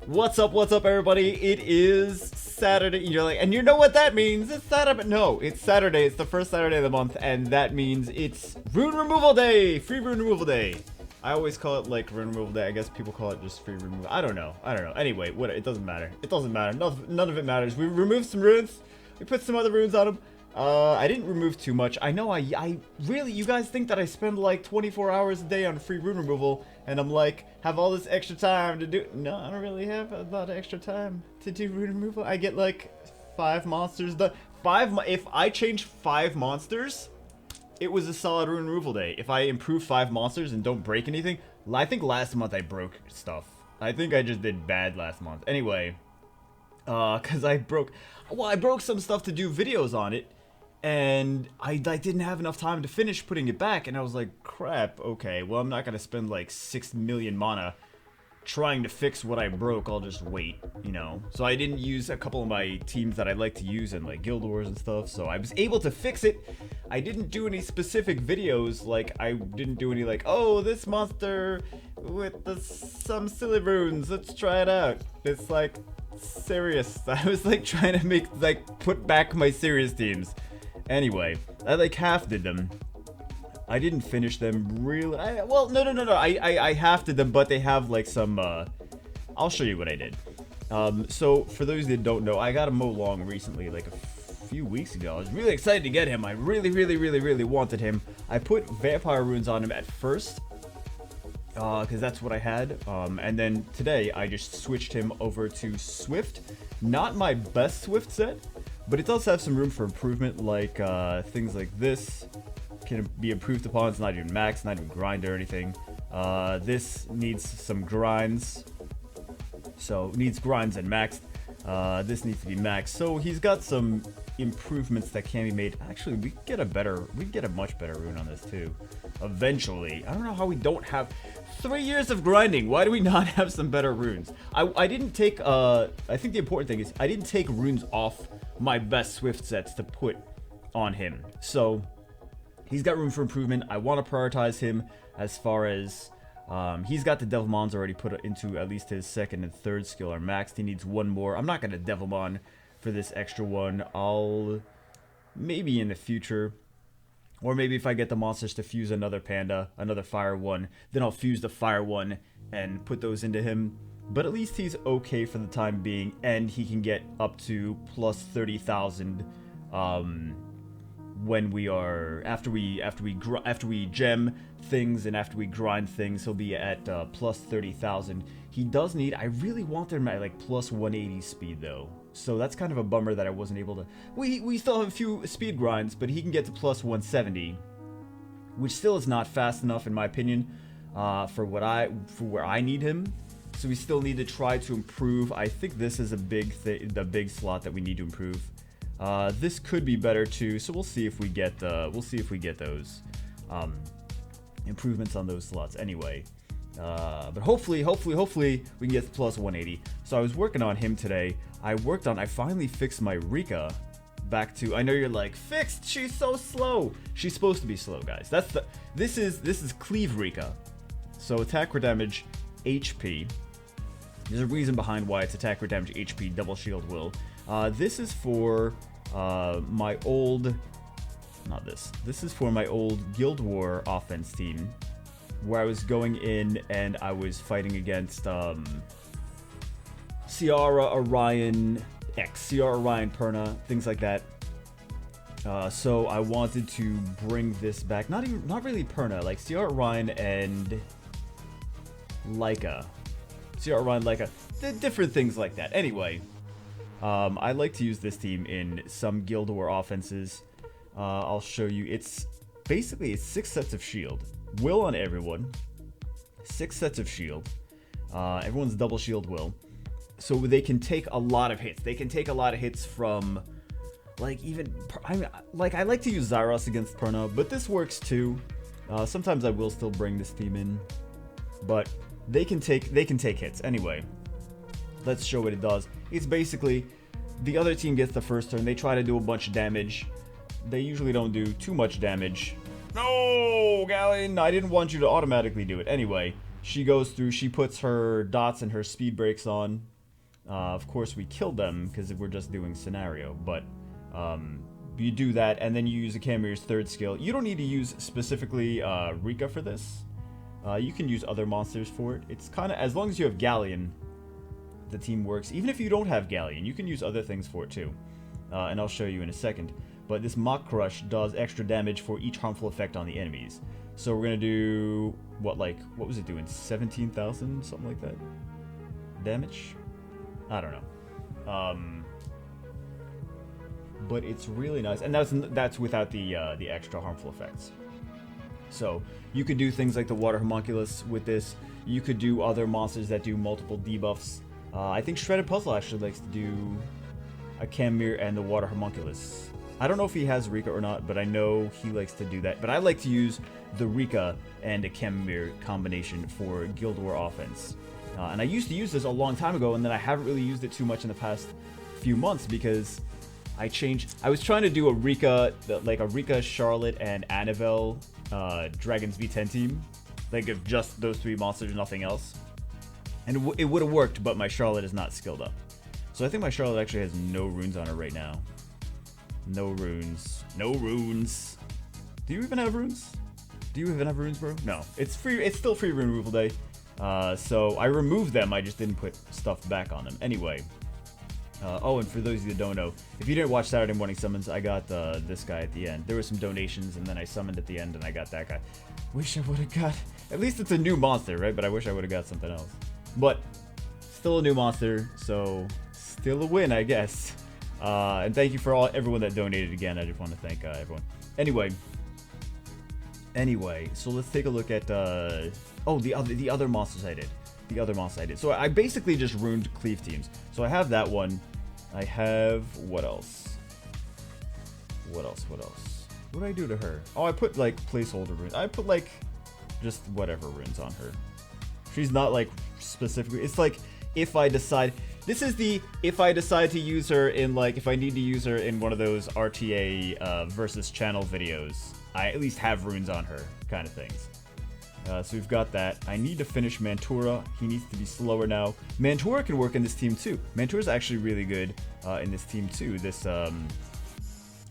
What's up, everybody? It is Saturday. You're like, and you know what that means? It's Saturday. No, it's Saturday. It's the first Saturday of the month, and that means it's Rune-Removal Day! Free Rune-Removal Day. I always call it like Rune-Removal Day. I guess people call it just free removal. I don't know. Anyway, what? It doesn't matter. It doesn't matter. None of it matters. We removed some runes. We put some other runes on them. I didn't remove too much. I know I really, you guys think that I spend like 24 hours a day on free rune removal, and I'm like, have all this extra time to do. No, I don't really have a lot of extra time to do rune removal. I get like 5 monsters done. If I change 5 monsters, it was a solid rune removal day. If I improve 5 monsters and don't break anything, I think last month I broke stuff. I think I just did bad last month. Anyway, cause I broke some stuff to do videos on it. And I didn't have enough time to finish putting it back, and I was like, crap, okay, well, I'm not gonna spend like 6 million mana trying to fix what I broke. I'll just wait, you know? So I didn't use a couple of my teams that I like to use in like Guild Wars and stuff, so I was able to fix it. I didn't do any specific videos, like, I didn't do any like, oh, this monster with some silly runes, let's try it out. It's like, serious. I was like trying to make, like, put back my serious teams. Anyway, I like half did them. I didn't finish them really. Well, no. I half did them, but they have like some. I'll show you what I did. So for those that don't know, I got a Mo Long recently, like a few weeks ago. I was really excited to get him. I really wanted him. I put vampire runes on him at first, because that's what I had. And then today I just switched him over to Swift. Not my best Swift set, but it does have some room for improvement, like things like this can be improved upon. It's not even max, not even grind or anything. This needs some grinds, so needs grinds and maxed. This needs to be maxed, so he's got some improvements that can be made. Actually, we get a much better rune on this too. Eventually, I don't know how we don't have 3 years of grinding. Why do we not have some better runes? I didn't take. I think the important thing is I didn't take runes off my best Swift sets to put on him. So he's got room for improvement. I want to prioritize him as far as he's got the Devilmons already put into at least his second and third skill are maxed. He needs one more. I'm not going to Devilmon for this extra one. I'll maybe in the future, or maybe if I get the monsters to fuse another panda, another fire one, then I'll fuse the fire one and put those into him. But at least he's okay for the time being, and he can get up to plus 30,000 when we are after we gem things and after we grind things. He'll be at plus 30,000. He does need. I really want him at like plus 180 speed though, so that's kind of a bummer that I wasn't able to. We still have a few speed grinds, but he can get to plus 170, which still is not fast enough in my opinion for where I need him. So we still need to try to improve. I think this is a the big slot that we need to improve. This could be better too. So we'll see if we get those improvements on those slots. Anyway, but hopefully we can get plus 180. So I was working on him today. I finally fixed my Rica back to. I know you're like, fixed. She's so slow. She's supposed to be slow, guys. This is Cleave Rica. So attack or damage, HP. There's a reason behind why it's attack or damage, HP, double shield will. This is for my old, not this. This is for my old Guild War offense team, where I was going in and I was fighting against Ciara, Orion, Ciara, Orion, Perna, things like that. So I wanted to bring this back. Not really Perna, like Ciara, Orion, and Rica. Ciara, Orion, Rica, different things like that. Anyway, I like to use this team in some Guild War offenses. I'll show you. It's 6 sets of shield. Will on everyone. 6 sets of shield. Everyone's double shield will. So they can take a lot of hits. They can take a lot of hits from, like, I like to use Zyros against Perna, but this works too. Sometimes I will still bring this team in, but they can take hits. Anyway, let's show what it does. It's basically the other team gets the first turn. They try to do a bunch of damage. They usually don't do too much damage. No, Galleon, I didn't want you to automatically do it. Anyway, she goes through, she puts her dots and her speed breaks on. Of course, we killed them because we're just doing scenario, but you do that, and then you use Akamir's third skill. You don't need to use specifically Rica for this. You can use other monsters for it. It's kind of, as long as you have Galleon, the team works. Even if you don't have Galleon, you can use other things for it too. And I'll show you in a second. But this Mock Crush does extra damage for each harmful effect on the enemies. So we're going to do, what was it doing? 17,000? Something like that? Damage? I don't know. But it's really nice. And that's without the extra harmful effects. So you could do things like the Water Homunculus with this. You could do other monsters that do multiple debuffs. I think Shredded Puzzle actually likes to do a Camir and the Water Homunculus. I don't know if he has Rica or not, but I know he likes to do that. But I like to use the Rica and a Camir combination for Guild War offense. And I used to use this a long time ago, and then I haven't really used it too much in the past few months because I changed. I was trying to do a Rica, like a Rica, Charlotte, and Annabelle Dragons V10 team. Like if just those three monsters, nothing else. And it would have worked, but my Charlotte is not skilled up. So I think my Charlotte actually has no runes on her right now. No runes. No runes. Do you even have runes? Do you even have runes, bro? No. It's free. It's still free rune removal day. So I removed them. I just didn't put stuff back on them. Anyway. Oh, and for those of you that don't know, if you didn't watch Saturday Morning Summons, I got this guy at the end. There were some donations, and then I summoned at the end, and I got that guy. Wish I would have got... At least it's a new monster, right? But I wish I would have got something else. But still a new monster, so still a win, I guess. And thank you for everyone that donated again. I just want to thank everyone. Anyway, so let's take a look at the other monsters I did. The other monsters I did. So I basically just ruined Cleave teams. So I have that one. I have what else? What else? What did I do to her? Oh, I put like placeholder runes. I put like just whatever runes on her. She's not like specifically. It's like if I decide. This is the if I decide to use her in like if I need to use her in one of those RTA versus channel videos. I at least have runes on her kind of things. So we've got that. I need to finish Mantura. He needs to be slower now. Mantura can work in this team too. Mantura's actually really good in this team too. This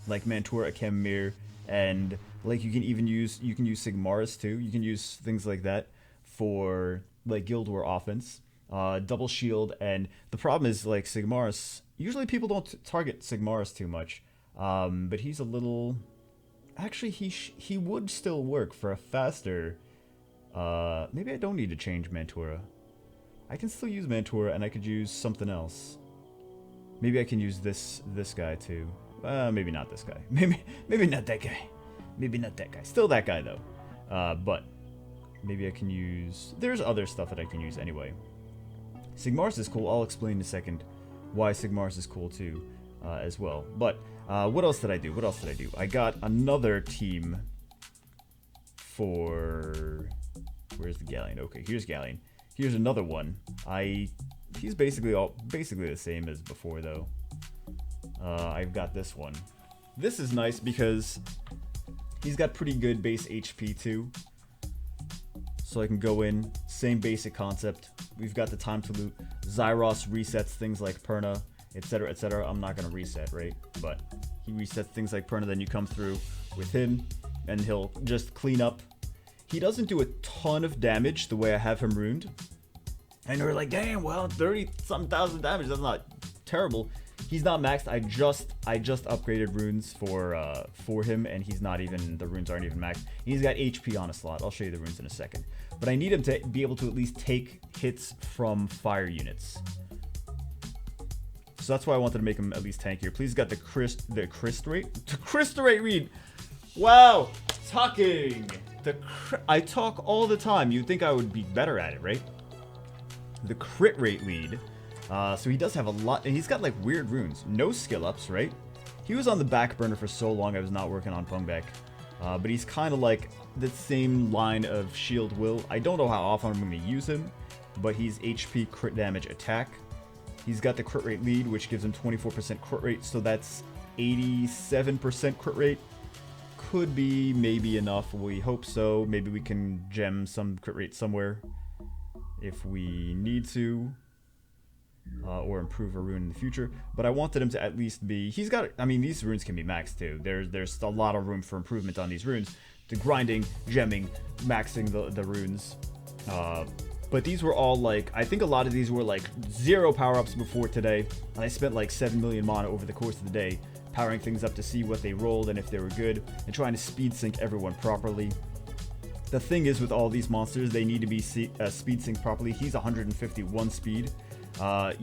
like Mantura, Akemir, and like you can use Sigmaris too. You can use things like that for like Guild War offense. Double shield, and the problem is like Sigmaris. Usually people don't target Sigmaris too much, but he's a little. Actually, he would still work for a faster. Maybe I don't need to change Mantura. I can still use Mantura, and I could use something else. Maybe I can use this guy too. Maybe not this guy. Maybe not that guy. Maybe not that guy. Still that guy though. But maybe I can use. There's other stuff that I can use anyway. Sigmaris is cool. I'll explain in a second why Sigmaris is cool too, as well. But what else did I do? I got another team for. Where's the Galleon? Okay, here's Galleon. Here's another one. He's basically the same as before though. I've got this one. This is nice because he's got pretty good base HP too. So I can go in, same basic concept. We've got the time to loot. Zyros resets things like Perna, etc., etc. I'm not gonna reset, right? But he resets things like Perna. Then you come through with him, and he'll just clean up. He doesn't do a ton of damage the way I have him ruined. And you're like, damn, well, 30-something thousand damage. That's not terrible. He's not maxed. I just upgraded runes for him, and he's not even. The runes aren't even maxed. He's got HP on a slot. I'll show you the runes in a second. But I need him to be able to at least take hits from fire units. So that's why I wanted to make him at least tankier. Please got the crist rate read. Wow, talking. I talk all the time. You'd think I would be better at it, right? The crit rate lead. So he does have a lot, and he's got like weird runes. No skill ups, right? He was on the back burner for so long I was not working on Pungbek. But he's kind of like the same line of Shield Will. I don't know how often I'm going to use him, but he's HP crit damage attack. He's got the crit rate lead, which gives him 24% crit rate, so that's 87% crit rate. Could be maybe enough. We hope so. Maybe we can gem some crit rate somewhere if we need to. or improve a rune in the future, but I wanted him to at least be, he's got, I mean, these runes can be maxed too. There's a lot of room for improvement on these runes, the grinding, gemming, maxing the runes. But these were all like, I think a lot of these were like 0 power-ups before today, and I spent like 7 million mana over the course of the day powering things up to see what they rolled and if they were good, and trying to speed sync everyone properly. The thing is with all these monsters, they need to be speed synced properly. He's 151 speed.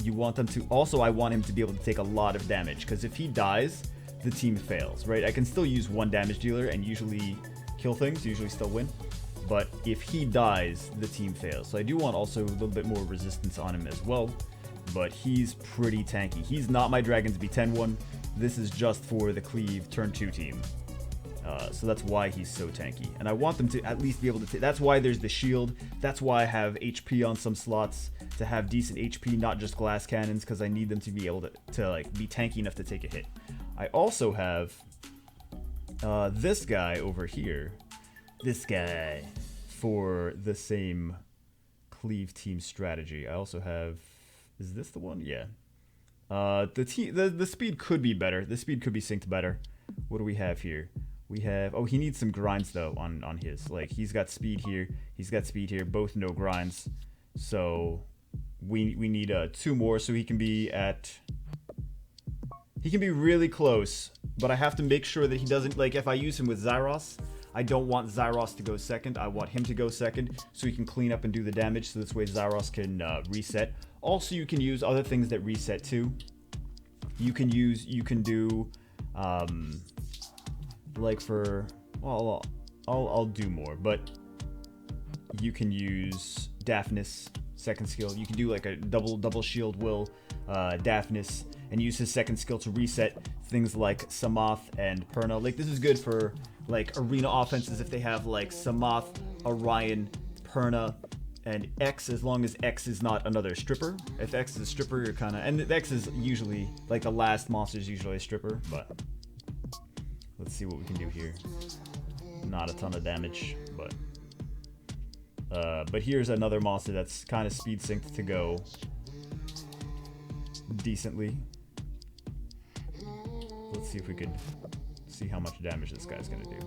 You want them to, also I want him to be able to take a lot of damage, because if he dies, the team fails, right? I can still use 1 damage dealer and usually kill things, usually still win. But if he dies, the team fails. So I do want also a little bit more resistance on him as well. But he's pretty tanky. He's not my Dragons B10 one. This is just for the Cleave turn 2 team. So that's why he's so tanky. And I want them to at least be able to... That's why there's the shield. That's why I have HP on some slots, to have decent HP, not just glass cannons, because I need them to be able to like be tanky enough to take a hit. I also have this guy over here. This guy for the same Cleave team strategy. I also have... Is this the one? Yeah. The speed could be better. The speed could be synced better. What do we have here? We have... Oh, he needs some grinds, though, on his. Like, he's got speed here. He's got speed here. Both no grinds. So, we need 2 more so he can be at... He can be really close, but I have to make sure that he doesn't... Like, if I use him with Zyros, I don't want Zyros to go second. I want him to go second so he can clean up and do the damage, so this way Zyros can reset. Also, you can use other things that reset too. You can do, like for, well, I'll do more, but you can use Daphnis, second skill. You can do like a double shield will, Daphnis, and use his second skill to reset things like Samoth and Perna. Like, this is good for like arena offenses if they have like Samoth, Orion, Perna, and X, as long as X is not another stripper. If X is a stripper, you're kind of... And X is usually, like, the last monster is usually a stripper, but... Let's see what we can do here. Not a ton of damage, but... But here's another monster that's kind of speed synced to go decently. Let's see if we could see how much damage this guy's gonna do.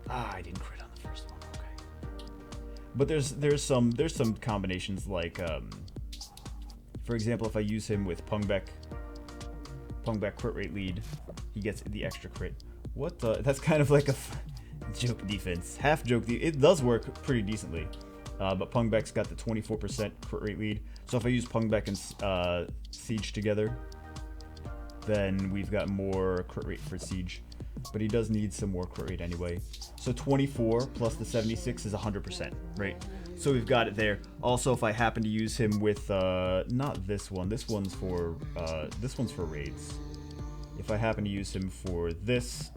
Ah, I didn't crit on the first one. But there's some combinations like, for example, if I use him with Pungbeck crit rate lead, he gets the extra crit. What the? That's kind of like a joke defense, half joke. It does work pretty decently, but Pungbeck's got the 24% crit rate lead. So if I use Pungbeck and Siege together, then we've got more crit rate for Siege. But he does need some more crit rate anyway. So 24 plus the 76 is 100%, right? So we've got it there. Also, if I happen to use him with not this one. This one's for raids. If I happen to use him for this,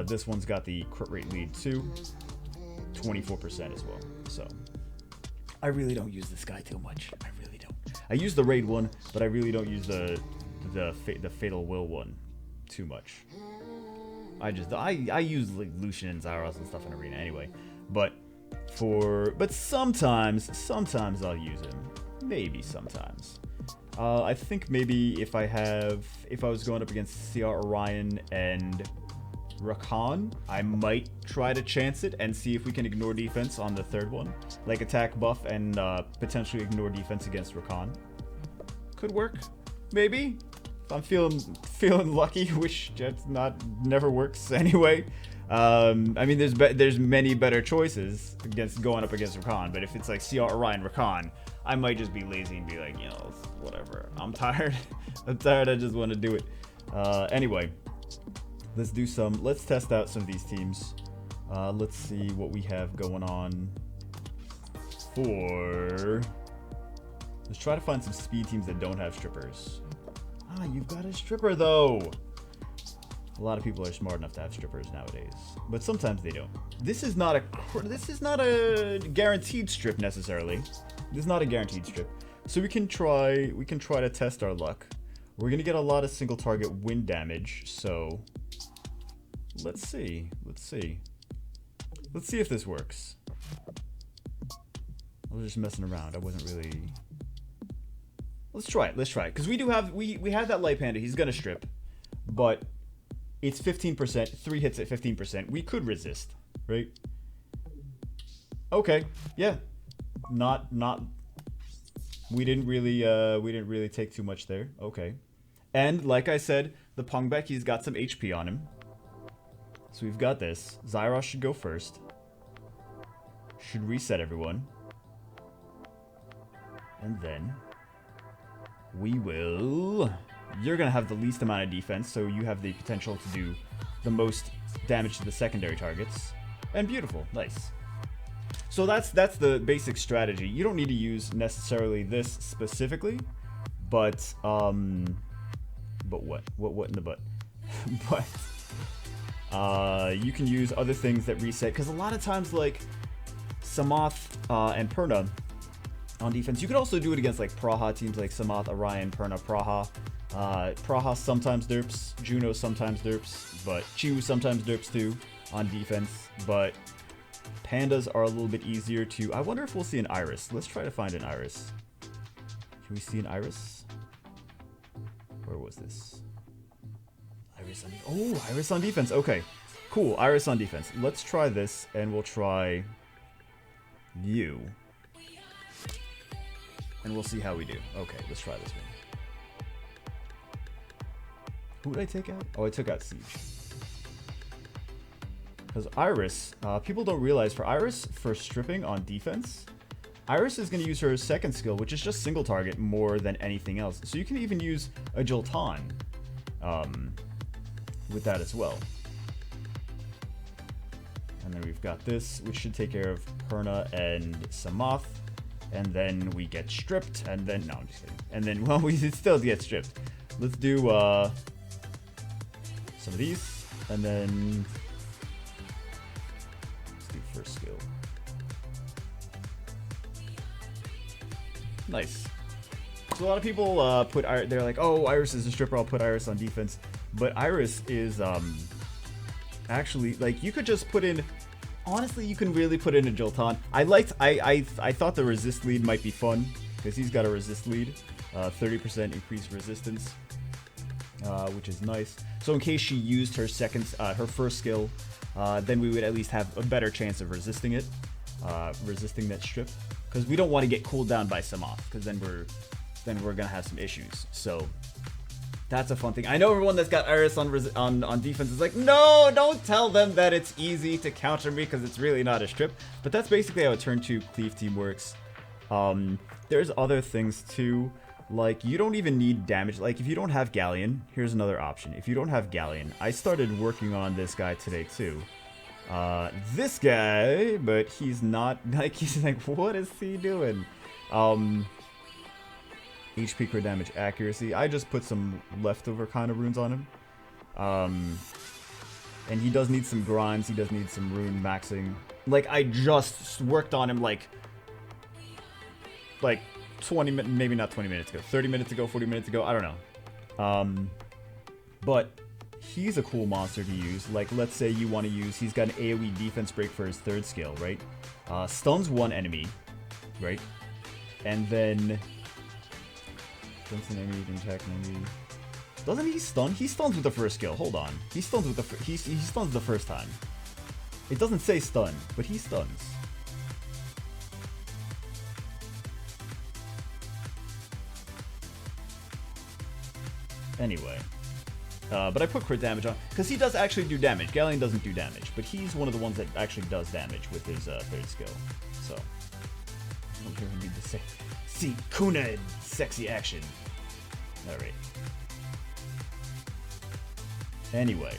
this one's got the crit rate lead too, 24% as well. So I really don't use this guy too much. I really don't. I use the raid one, but I really don't use the fatal will one too much. I use like Lucian and Zyros and stuff in arena anyway, but sometimes I'll use him. Maybe sometimes. I think maybe if I was going up against CR Orion and Rakan, I might try to chance it and see if we can ignore defense on the third one, like attack buff and potentially ignore defense against Rakan. Could work, maybe. I'm feeling lucky, which that's never works anyway. I mean, there's many better choices against going up against Rakan, but if it's like CR Orion Rakan, I might just be lazy and be like, you know, whatever. I'm tired. I just want to do it. Anyway, let's test out some of these teams. Let's see what we have going on let's try to find some speed teams that don't have strippers. Ah, you've got a stripper though. A lot of people are smart enough to have strippers nowadays, but sometimes they don't. This is not a guaranteed strip necessarily. This is not a guaranteed strip. So we can try to test our luck. We're gonna get a lot of single target wind damage, so let's see if this works. I was just messing around. I wasn't really Let's try it. Let's try it. Because we do have we have that light panda. He's gonna strip, but it's 15%. 3 hits at 15%. We could resist, right? Okay. Yeah. Not. We didn't really take too much there. Okay. And like I said, the Pongbaek, he's got some HP on him. So we've got this. Zyros should go first. Should reset everyone. And then we will... You're going to have the least amount of defense, so you have the potential to do the most damage to the secondary targets. And beautiful. Nice. So that's the basic strategy. You don't need to use necessarily this specifically, but what in the butt? But you can use other things that reset, because a lot of times, like Samoth and Perna on defense, you could also do it against like Praha teams like Samoth, Orion, Perna, Praha. Praha sometimes derps, Juno sometimes derps, but Chu sometimes derps too on defense. But Pandas are a little bit easier to... I wonder if we'll see an Iris. Let's try to find an Iris. Can we see an Iris? Where was this? Iris on... Oh, Iris on defense. Okay, cool. Iris on defense. Let's try this, and we'll try you. And we'll see how we do. Okay, let's try this one. Who did I take out? Oh, I took out Siege. Because Iris, people don't realize, for Iris, for stripping on defense, Iris is going to use her second skill, which is just single target more than anything else. So you can even use a Jolton with that as well. And then we've got this, which should take care of Perna and Samoth. And then we get stripped, and then... No, I'm just kidding. And then, well, we still get stripped. Let's do some of these, and then... First skill. Nice. So a lot of people they're like, oh, Iris is a stripper, I'll put Iris on defense. But Iris is actually, like, you could just put in, honestly, you can really put in a Jolton. I thought the resist lead might be fun, because he's got a resist lead, 30% increased resistance, which is nice. So in case she used her her first skill, then we would at least have a better chance of resisting it, resisting that strip, because we don't want to get cooled down by Samoth, because then we're gonna have some issues. So that's a fun thing. I know everyone that's got Iris on defense is like, no, don't tell them that it's easy to counter me, because it's really not a strip. But that's basically how a turn 2 Cleave team works. There's other things too. Like, you don't even need damage. Like, if you don't have Galleon, here's another option. If you don't have Galleon, I started working on this guy today too. This guy, but he's not, like, he's like, what is he doing? HP crit damage accuracy. I just put some leftover kind of runes on him. And he does need some grinds. He does need some rune maxing. Like, I just worked on him like 20 minutes, maybe not 20 minutes ago, 30 minutes ago, 40 minutes ago, I don't know. But he's a cool monster to use. Like, let's say you want to use, he's got an AoE defense break for his third skill, right? Stuns one enemy, right? And then stuns an enemy, you can attack an enemy. Doesn't he stun? He stuns with the first skill. Hold on. He stuns with the he stuns the first time. It doesn't say stun, but he stuns. Anyway, but I put crit damage on, because he does actually do damage. Galleon doesn't do damage, but he's one of the ones that actually does damage with his third skill. So, I don't hear him need to say, see, Kuna in sexy action. Alright. Anyway,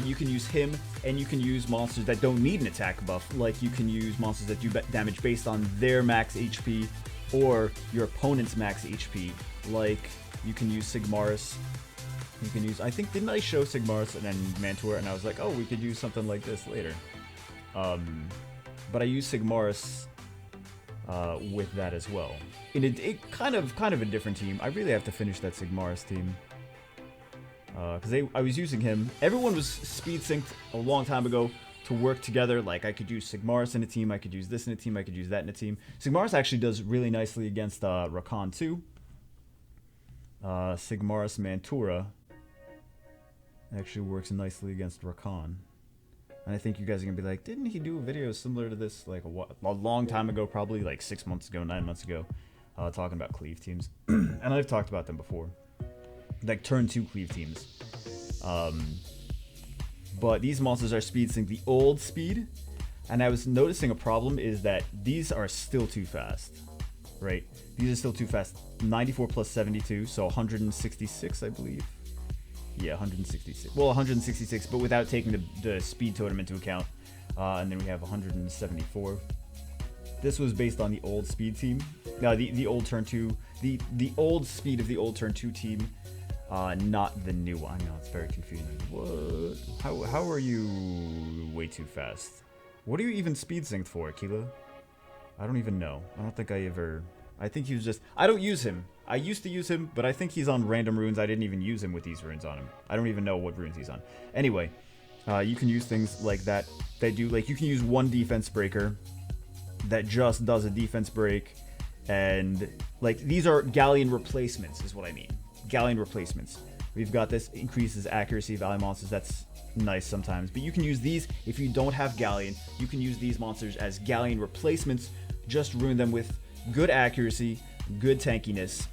you can use him, and you can use monsters that don't need an attack buff. Like, you can use monsters that do damage based on their max HP, or your opponent's max HP. Like, you can use Sigmaris. You can use, I think, didn't I show Sigmaris and then Manticore, and I was like, oh, we could use something like this later. But I use Sigmaris with that as well. And it kind of a different team. I really have to finish that Sigmaris team. Because I was using him. Everyone was speed synced a long time ago to work together. Like, I could use Sigmaris in a team, I could use this in a team, I could use that in a team. Sigmaris actually does really nicely against Rakan too. Sigmaris Mantura actually works nicely against Rakan. And I think you guys are going to be like, didn't he do a video similar to this like a long time ago, probably like 6 months ago, 9 months ago, talking about Cleave teams. And I've talked about them before. Like turn 2 Cleave teams. But these monsters are speed sync the old speed. And I was noticing a problem is that these are still too fast. Right? These are still too fast. 94 plus 72, so 166, I believe. Yeah, 166. Well, 166, but without taking the speed totem into account. And then we have 174. This was based on the old speed team. No, the old turn 2. The old speed of the old turn 2 team. Not the new one. I know, it's very confusing. What? How are you way too fast? What are you even speed synced for, Aquila? I don't even know. I don't think I ever... I think he was just... I don't use him. I used to use him, but I think he's on random runes. I didn't even use him with these runes on him. I don't even know what runes he's on. Anyway, you can use things like that. They do, like, you can use one defense breaker that just does a defense break. And, like, these are Galleon replacements is what I mean. Galleon replacements. We've got this increases accuracy of ally monsters. That's nice sometimes. But you can use these if you don't have Galleon. You can use these monsters as Galleon replacements. Just ruin them with good accuracy, good tankiness.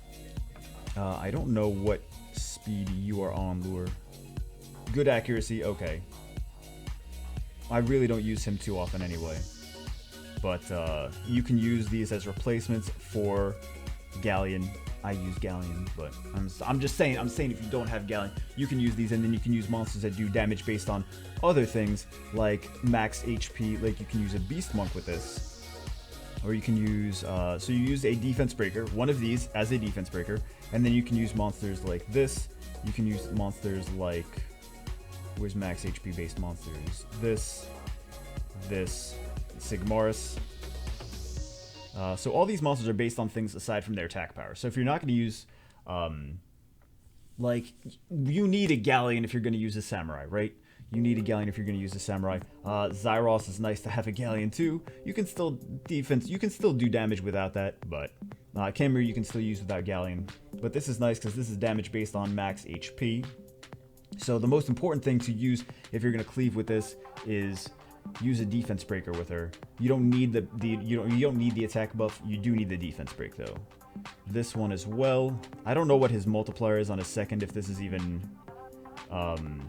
I don't know what speed you are on, Lure. Good accuracy, okay. I really don't use him too often anyway. But you can use these as replacements for Galleon. I use Galleon, but I'm just saying. I'm saying if you don't have Galleon, you can use these, and then you can use monsters that do damage based on other things like max HP. Like you can use a Beast Monk with this, or you can use. So you use a defense breaker, one of these as a defense breaker, and then you can use monsters like this. You can use monsters like, where's max HP based monsters? This, Sigmaris. So all these monsters are based on things aside from their attack power. So if you're not going to use, like, you need a Galleon if you're going to use a Samurai, right? You need a Galleon if you're going to use a Samurai. Zyros is nice to have a Galleon too. You can still you can still do damage without that, but Khemri you can still use without Galleon. But this is nice because this is damage based on max HP. So the most important thing to use if you're going to cleave with this is use a defense breaker with her. You don't need you don't need the attack buff. You do need the defense break though. This one as well. I don't know what his multiplier is on his second. If this is even, I'm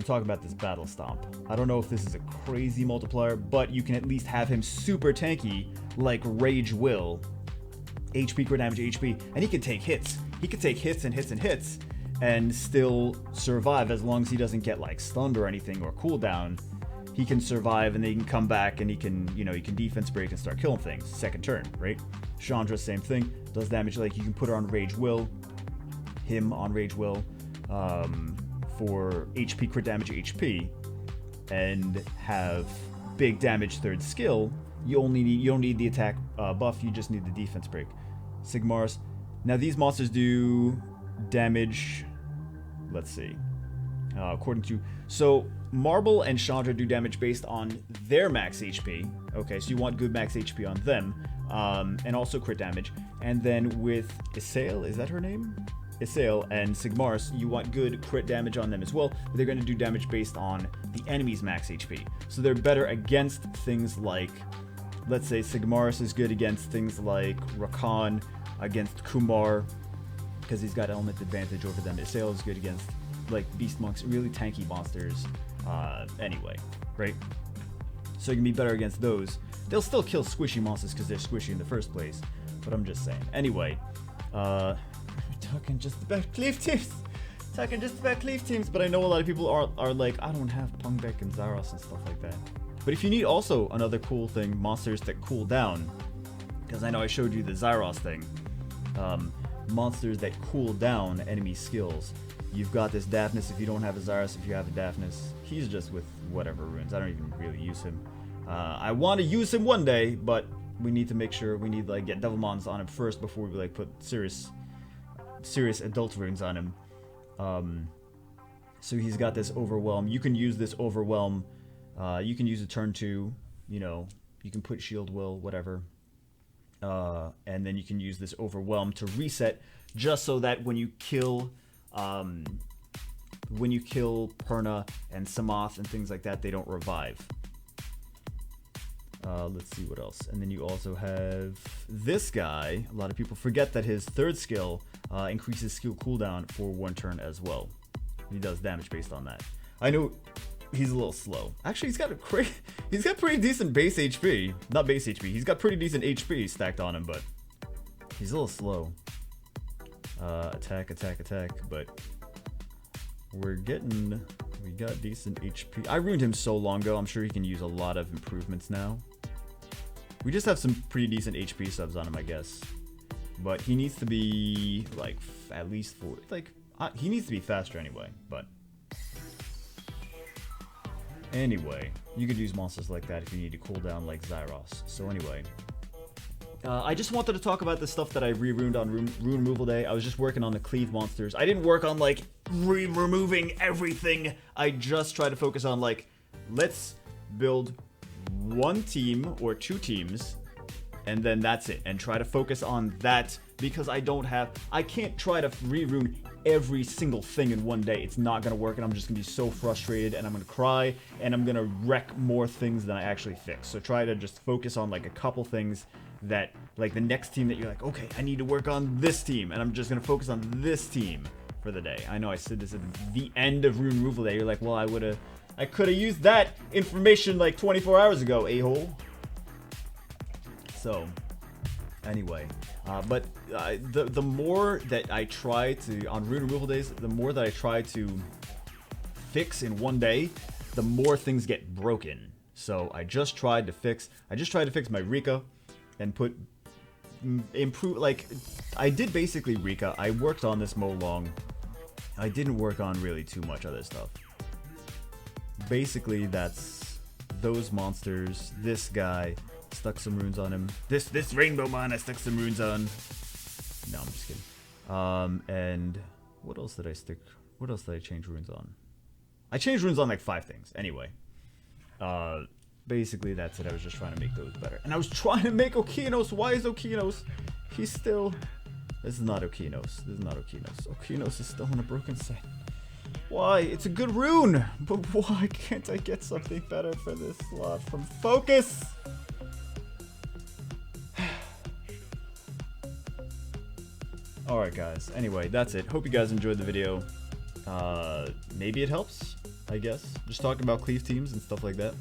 talking about this battle stomp. I don't know if this is a crazy multiplier, but you can at least have him super tanky like Rage Will. HP crit damage HP, and he can take hits. He can take hits and hits and hits and still survive as long as he doesn't get like stunned or anything or cooldown. He can survive and then he can come back and he can, you know, he can defense break and start killing things. Second turn, right? Chandra, same thing. Does damage, like you can put her on Rage Will, him on Rage Will, for HP crit damage HP, and have big damage third skill. You don't need the attack buff. You just need the defense break. Sigmaris. Now these monsters do damage. Let's see. According to Marble and Chandra do damage based on their max HP. Okay, so you want good max HP on them, and also crit damage. And then with Isael, is that her name? Isael and Sigmaris, you want good crit damage on them as well. But they're going to do damage based on the enemy's max HP. So they're better against things like, let's say Sigmaris is good against things like Rakan, against Kumar, because he's got element advantage over them. Isael is good against like Beast Monks, really tanky monsters anyway, right? So you can be better against those. They'll still kill squishy monsters because they're squishy in the first place, but I'm just saying. Anyway, we're talking just about Cleave teams. Talking just about Cleave teams, but I know a lot of people are like, I don't have Pungbeck and Zaros and stuff like that. But if you need also another cool thing, monsters that cool down, because I know I showed you the Zyros thing, monsters that cool down enemy skills. You've got this Daphnis if you don't have a Zyros. If you have a Daphnis, he's just with whatever runes. I don't even really use him. I want to use him one day, but we need to make sure we need like get Devilmons on him first before we like put serious adult runes on him. So he's got this Overwhelm. You can use this Overwhelm. You can use a turn 2. You know, you can put Shield Will, whatever. And then you can use this Overwhelm to reset, just so that when you kill Perna and Samoth and things like that, they don't revive. Let's see what else. And then you also have this guy. A lot of people forget that his third skill increases skill cooldown for 1 turn as well. He does damage based on that. I know he's a little slow. Actually, he's got pretty decent base HP. Not base HP. He's got pretty decent HP stacked on him, but he's a little slow. Attack, attack, attack. But we got decent HP. I ruined him so long ago. I'm sure he can use a lot of improvements now. We just have some pretty decent HP subs on him, I guess. But he needs to be like at least 4. Like he needs to be faster anyway. But anyway, you could use monsters like that if you need to cool down like Zyros. So anyway, I just wanted to talk about the stuff that I re-ruined on Rune-Removal Day. I was just working on the Cleave monsters. I didn't work on like removing everything. I just tried to focus on like, let's build 1 team or 2 teams, and then that's it. And try to focus on that, because I can't try to re-ruin every single thing in one day. It's not gonna work, and I'm just gonna be so frustrated, and I'm gonna cry, and I'm gonna wreck more things than I actually fix. So try to just focus on like a couple things that, like the next team that you're like, okay, I need to work on this team, and I'm just gonna focus on this team for the day. I know I said this at the end of Rune-Removal Day. You're like, well, I could have used that information like 24 hours ago, a-hole. So anyway, but the more that I try to, on Rune-Removal Days, the more that I try to fix in one day, the more things get broken. So I just tried to fix my Rica and improve, like, I did basically Rica. I worked on this Mo long. I didn't work on really too much other stuff. Basically, that's those monsters. This guy, stuck some runes on him. This rainbow man, I stuck some runes on. No, I'm just kidding. And what else did I stick? What else did I change runes on? I changed runes on like 5 things. Anyway, basically that's it. I was just trying to make those better, and I was trying to make Okinos. Why is Okinos? He's still. This is not Okinos. This is not Okinos. Okinos is still in a broken set. Why? It's a good rune, but why can't I get something better for this slot from Focus? Alright guys, anyway, that's it. Hope you guys enjoyed the video. Maybe it helps, I guess. Just talking about Cleave teams and stuff like that.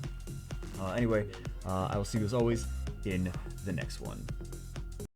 Anyway, I will see you as always in the next one.